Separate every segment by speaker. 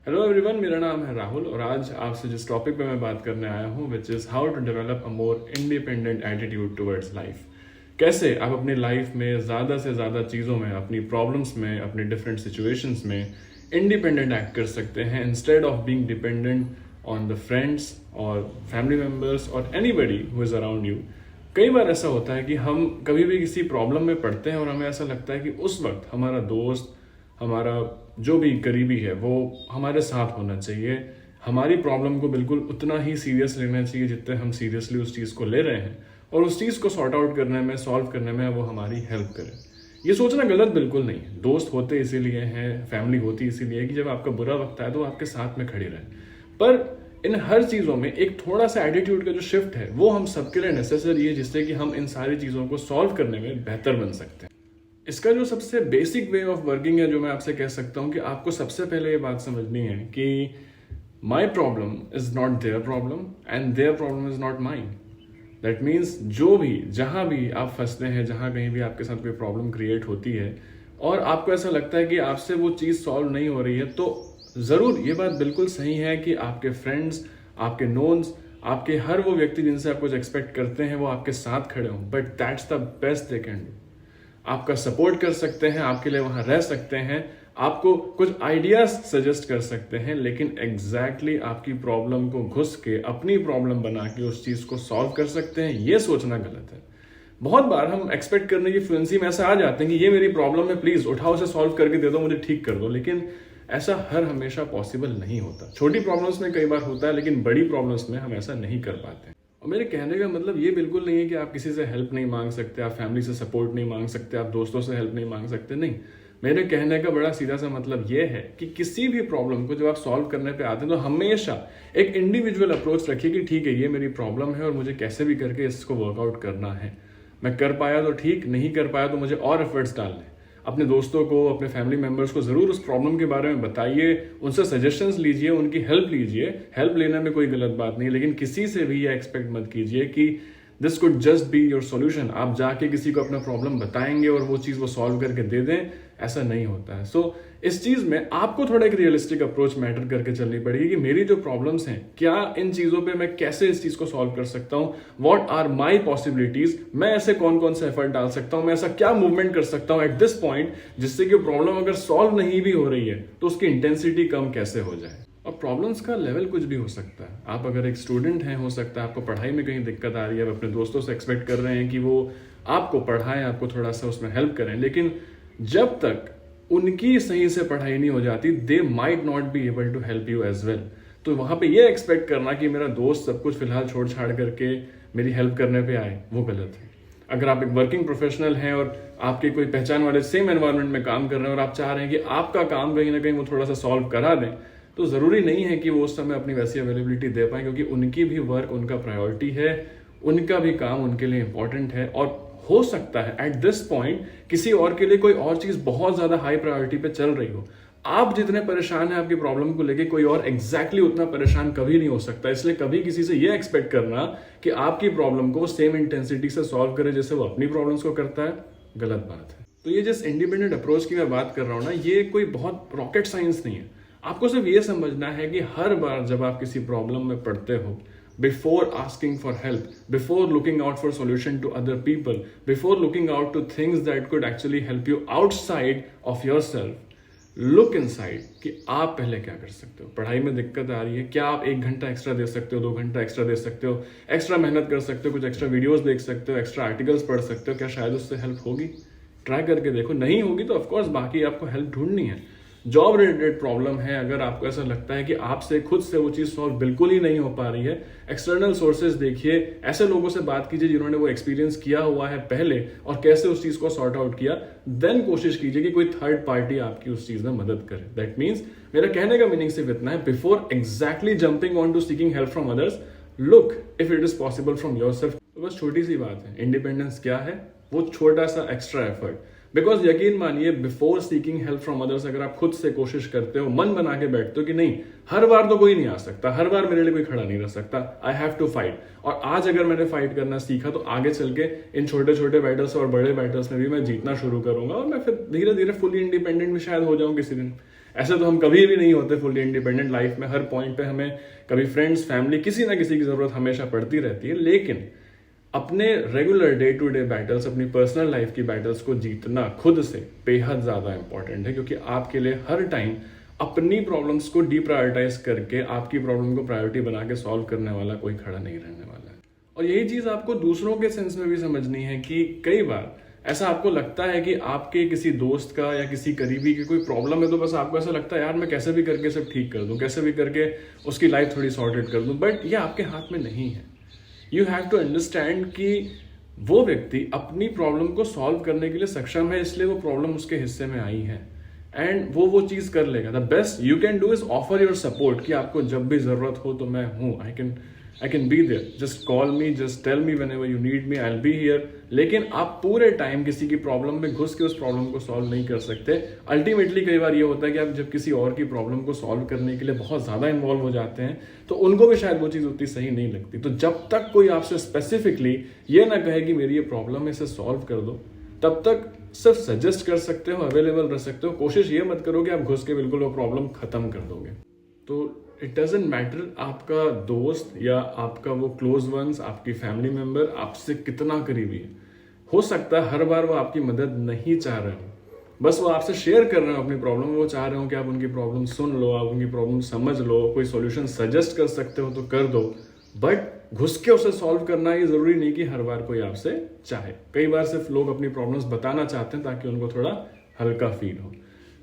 Speaker 1: Hello everyone, मेरा नाम है राहुल और आज आपसे जिस टॉपिक पे मैं बात करने आया हूँ which is how to develop a more independent attitude towards life. कैसे आप अपनी लाइफ में ज़्यादा से ज़्यादा चीज़ों में, अपनी प्रॉब्लम्स में, अपनी डिफरेंट सिचुएशंस में इंडिपेंडेंट एक्ट कर सकते हैं instead of being dependent on the friends और फैमिली मेम्बर्स और anybody who is around you. कई बार ऐसा होता है कि हम कभी भी किसी प्रॉब्लम में पड़ते हैं और हमें ऐसा लगता है कि उस वक्त हमारा दोस्त, हमारा जो भी करीबी है वो हमारे साथ होना चाहिए, हमारी प्रॉब्लम को बिल्कुल उतना ही सीरियस लेना चाहिए जितने हम सीरियसली उस चीज़ को ले रहे हैं, और उस चीज़ को सॉर्ट आउट करने में, सॉल्व करने में वो हमारी हेल्प करे। ये सोचना गलत बिल्कुल नहीं है। दोस्त होते इसीलिए हैं, फैमिली होती इसीलिए कि जब आपका बुरा वक्त आए तो आपके साथ में खड़ी रहे। पर इन हर चीज़ों में एक थोड़ा सा एटीट्यूड का जो शिफ्ट है वो हम सबके लिए नेसेसरी है, जिससे कि हम इन सारी चीज़ों को सॉल्व करने में बेहतर बन सकते हैं। इसका जो सबसे बेसिक वे ऑफ वर्किंग है, जो मैं आपसे कह सकता हूँ कि आपको सबसे पहले ये बात समझनी है कि my problem is not their problem and their problem is not mine. That means जो भी, जहाँ भी आप फंसते हैं, जहाँ कहीं भी आपके साथ कोई प्रॉब्लम क्रिएट होती है और आपको ऐसा लगता है कि आपसे वो चीज़ सॉल्व नहीं हो रही है, तो ज़रूर ये बात बिल्कुल सही है कि आपके फ्रेंड्स, आपके नोन्स, आपके हर वो व्यक्ति जिनसे आप कुछ एक्सपेक्ट करते हैं वो आपके साथ खड़े हों। But that's the best they can do. आपका सपोर्ट कर सकते हैं, आपके लिए वहां रह सकते हैं, आपको कुछ आइडियाज सजेस्ट कर सकते हैं, लेकिन एग्जैक्टली आपकी प्रॉब्लम को घुस के अपनी प्रॉब्लम बना के उस चीज को सॉल्व कर सकते हैं, ये सोचना गलत है। बहुत बार हम एक्सपेक्ट करने की फ्लुएंसी में ऐसा आ जाते हैं कि ये मेरी प्रॉब्लम है, प्लीज उठाओ, उसे सॉल्व करके दे दो, मुझे ठीक कर दो। लेकिन ऐसा हर हमेशा पॉसिबल नहीं होता। छोटी प्रॉब्लम्स में कई बार होता है, लेकिन बड़ी प्रॉब्लम्स में हम ऐसा नहीं कर पाते। और मेरे कहने का मतलब ये बिल्कुल नहीं है कि आप किसी से हेल्प नहीं मांग सकते, आप फैमिली से सपोर्ट नहीं मांग सकते, आप दोस्तों से हेल्प नहीं मांग सकते, नहीं। मेरे कहने का बड़ा सीधा सा मतलब ये है कि किसी भी प्रॉब्लम को जब आप सॉल्व करने पे आते हैं तो हमेशा एक इंडिविजुअल अप्रोच रखिए कि ठीक है, ये मेरी प्रॉब्लम है और मुझे कैसे भी करके इसको वर्कआउट करना है। मैं कर पाया तो ठीक, नहीं कर पाया तो मुझे और एफर्ट्स डालने। अपने दोस्तों को, अपने फैमिली मेंबर्स को जरूर उस प्रॉब्लम के बारे में बताइए, उनसे सजेशंस लीजिए, उनकी हेल्प लीजिए। हेल्प लेने में कोई गलत बात नहीं, लेकिन किसी से भी ये एक्सपेक्ट मत कीजिए कि this could just be your solution. आप जाके किसी को अपना प्रॉब्लम बताएंगे और वो चीज़ वो सॉल्व करके दे दें, ऐसा नहीं होता है। सो इस चीज़ में आपको थोड़ा एक रियलिस्टिक अप्रोच मैटर करके चलनी पड़ेगी कि मेरी जो प्रॉब्लम्स हैं, क्या इन चीज़ों पे मैं कैसे इस चीज़ को सॉल्व कर सकता हूँ, व्हाट आर माई पॉसिबिलिटीज, मैं ऐसे कौन कौन से एफर्ट डाल सकता हूँ, मैं ऐसा क्या मूवमेंट कर सकता हूँ एट दिस पॉइंट जिससे कि प्रॉब्लम अगर सॉल्व नहीं भी हो रही है तो उसकी इंटेंसिटी कम कैसे हो जाए। और प्रॉब्लम्स का लेवल कुछ भी हो सकता है। आप अगर एक स्टूडेंट हैं, हो सकता है आपको पढ़ाई में कहीं दिक्कत आ रही है, आप अपने दोस्तों से एक्सपेक्ट कर रहे हैं कि वो आपको पढ़ाएं, आपको थोड़ा सा उसमें हेल्प करें, लेकिन जब तक उनकी सही से पढ़ाई नहीं हो जाती, they might not be able to help you as well. तो वहां पे ये एक्सपेक्ट करना कि मेरा दोस्त सब कुछ फिलहाल छोड़ छाड़ करके मेरी हेल्प करने पे आए, वो गलत है। अगर आप एक वर्किंग प्रोफेशनल हैं और आपके कोई पहचान वाले सेम एनवायरनमेंट में काम कर रहे हैं और आप चाह रहे हैं कि आपका काम कहीं ना कहीं वो थोड़ा सा सॉल्व करा दें, तो जरूरी नहीं है कि वो उस समय अपनी वैसी अवेलेबिलिटी दे पाए, क्योंकि उनकी भी वर्क उनका प्रायोरिटी है, उनका भी काम उनके लिए इंपॉर्टेंट है। और हो सकता है एट दिस पॉइंट किसी और के लिए कोई और चीज बहुत ज्यादा हाई प्रायोरिटी पे चल रही हो। आप जितने परेशान हैं आपकी प्रॉब्लम को लेके, कोई और एग्जैक्टली उतना परेशान कभी नहीं हो सकता। इसलिए कभी किसी से ये एक्सपेक्ट करना कि आपकी प्रॉब्लम को सेम इंटेंसिटी से सॉल्व करे जैसे वो अपनी प्रॉब्लम्स को करता है, गलत बात है। तो ये जिस इंडिपेंडेंट अप्रोच की मैं बात कर रहा हूँ ना, ये कोई बहुत रॉकेट साइंस नहीं है। आपको सिर्फ ये समझना है कि हर बार जब आप किसी प्रॉब्लम में पड़ते हो, before asking for help, before looking out for solution to other people, before looking out to things that could actually help you outside of yourself, look inside कि आप पहले क्या कर सकते हो। पढ़ाई में दिक्कत आ रही है, क्या आप 1 घंटा एक्स्ट्रा दे सकते हो, 2 घंटा एक्स्ट्रा दे सकते हो, एक्स्ट्रा मेहनत कर सकते हो, कुछ एक्स्ट्रा वीडियोस देख सकते हो, एक्स्ट्रा आर्टिकल्स पढ़ सकते हो, क्या शायद उससे हेल्प होगी? ट्राई करके देखो। नहीं होगी तो ऑफकोर्स बाकी आपको हेल्प ढूंढनी है। जॉब रिलेटेड प्रॉब्लम है, अगर आपको ऐसा लगता है कि आपसे खुद से वो चीज सॉल्व बिल्कुल ही नहीं हो पा रही है, एक्सटर्नल सोर्सेज देखिए, ऐसे लोगों से बात कीजिए जिन्होंने वो एक्सपीरियंस किया हुआ है पहले और कैसे उस चीज को सॉर्ट आउट किया। देन कोशिश कीजिए कि कोई थर्ड पार्टी आपकी उस चीज में मदद करे। दैट मीन्स मेरा कहने का मीनिंग सिर्फ इतना है, before exactly jumping on to seeking help from others, look if it is possible from yourself. तो बस छोटी सी बात है, इंडिपेंडेंस क्या है, वो छोटा सा एक्स्ट्रा एफर्ट। बिकॉज यकीन मानिए, before seeking help from others, अगर आप खुद से कोशिश करते हो, मन बना के बैठते हो कि नहीं, हर बार तो कोई नहीं आ सकता, हर बार मेरे लिए कोई खड़ा नहीं रह सकता, आई हैव टू फाइट, और आज अगर मैंने फाइट करना सीखा तो आगे चल के इन छोटे छोटे बैटल्स और बड़े बैटल्स में भी मैं जीतना शुरू करूंगा और मैं फिर धीरे धीरे फुली इंडिपेंडेंट भी शायद हो जाऊं किसी दिन। ऐसे तो हम कभी भी नहीं होते फुली इंडिपेंडेंट लाइफ में। हर पॉइंट पे हमें कभी फ्रेंड्स, फैमिली, किसी ना किसी की जरूरत हमेशा पड़ती रहती है। लेकिन अपने regular day to day battles, अपनी पर्सनल लाइफ की बैटल्स को जीतना खुद से बेहद ज्यादा इंपॉर्टेंट है, क्योंकि आपके लिए हर टाइम अपनी प्रॉब्लम्स को डीप्रायोरिटाइज करके आपकी प्रॉब्लम को प्रायोरिटी बना के सॉल्व करने वाला कोई खड़ा नहीं रहने वाला है। और यही चीज आपको दूसरों के सेंस में भी समझनी है कि कई बार ऐसा आपको लगता है कि आपके किसी दोस्त का या किसी करीबी की कोई प्रॉब्लम है, तो बस आपको ऐसा लगता है यार मैं कैसे भी करके सब ठीक कर दूं, कैसे भी करके उसकी लाइफ थोड़ी सॉर्टेड कर दूं। बट ये आपके हाथ में नहीं है। यू हैव टू अंडरस्टैंड कि वो व्यक्ति अपनी प्रॉब्लम को सॉल्व करने के लिए सक्षम है, इसलिए वो प्रॉब्लम उसके हिस्से में आई है एंड वो चीज कर लेगा। The best you can do is offer your support, कि आपको जब भी जरूरत हो तो मैं हूं, I can be there, just call me, just tell me whenever you need me, I will be here. लेकिन आप पूरे टाइम किसी की प्रॉब्लम में घुस के उस प्रॉब्लम को सॉल्व नहीं कर सकते। अल्टीमेटली कई बार ये होता है कि आप जब किसी और की प्रॉब्लम को सॉल्व करने के लिए बहुत ज्यादा इन्वॉल्व हो जाते हैं तो उनको भी शायद वो चीज उतनी सही नहीं लगती। तो जब तक कोई आपसे स्पेसिफिकली ये ना कहे कि मेरी ये प्रॉब्लम है, इसे सॉल्व कर दो, तब तक सिर्फ सजेस्ट कर सकते हो, अवेलेबल रह सकते हो। कोशिश ये मत करो कि आप घुस के बिल्कुल वो प्रॉब्लम खत्म कर दोगे। तो इट डजंट मैटर आपका दोस्त या आपका वो क्लोज वंस, आपकी फैमिली मेंबर आपसे कितना करीबी है। हो सकता है हर बार वो आपकी मदद नहीं चाह रहे हो, बस वो आपसे शेयर कर रहे हो अपनी प्रॉब्लम, वो चाह रहे हो कि आप उनकी प्रॉब्लम सुन लो, आप उनकी प्रॉब्लम समझ लो, कोई सॉल्यूशन सजेस्ट कर सकते हो तो कर दो। बट घुस के उसे सॉल्व करना ये जरूरी नहीं कि हर बार कोई आपसे चाहे। कई बार सिर्फ लोग अपनी प्रॉब्लम्स बताना चाहते हैं ताकि उनको थोड़ा हल्का फील हो।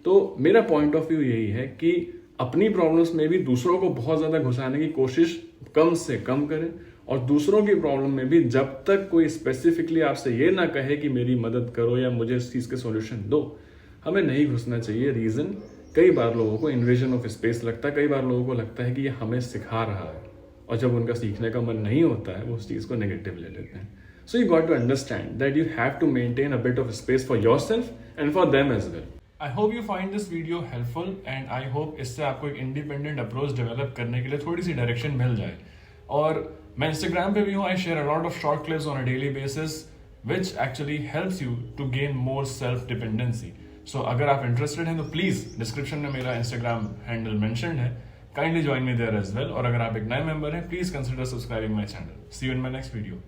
Speaker 1: तो मेरा पॉइंट ऑफ व्यू यही है कि अपनी प्रॉब्लम्स में भी दूसरों को बहुत ज्यादा घुसाने की कोशिश कम से कम करें, और दूसरों की प्रॉब्लम में भी जब तक कोई स्पेसिफिकली आपसे ये ना कहे कि मेरी मदद करो या मुझे इस चीज के सॉल्यूशन दो, हमें नहीं घुसना चाहिए। रीजन, कई बार लोगों को इन्वेजन ऑफ स्पेस लगता है, कई बार लोगों को लगता है कि ये हमें सिखा रहा है, और जब उनका सीखने का मन नहीं होता है वो उस चीज को नेगेटिव ले लेते हैं। So you got to understand that you have to maintain a bit of space for yourself and for them as well. I hope you find this video helpful and I hope इससे आपको एक independent approach develop करने के लिए थोड़ी सी direction मिल जाए। और मैं इंस्टाग्राम पे भी हूँ, I share a lot of short clips on a daily basis which actually helps you to gain more self dependency. So अगर आप इंटरेस्टेड हैं तो प्लीज डिस्क्रिप्शन में मेरा इंस्टाग्राम हैंडल मेंशन्ड है, kindly join me there as well. और अगर आप एक नए मेंबर हैं, please consider subscribing my channel. See you in my next video.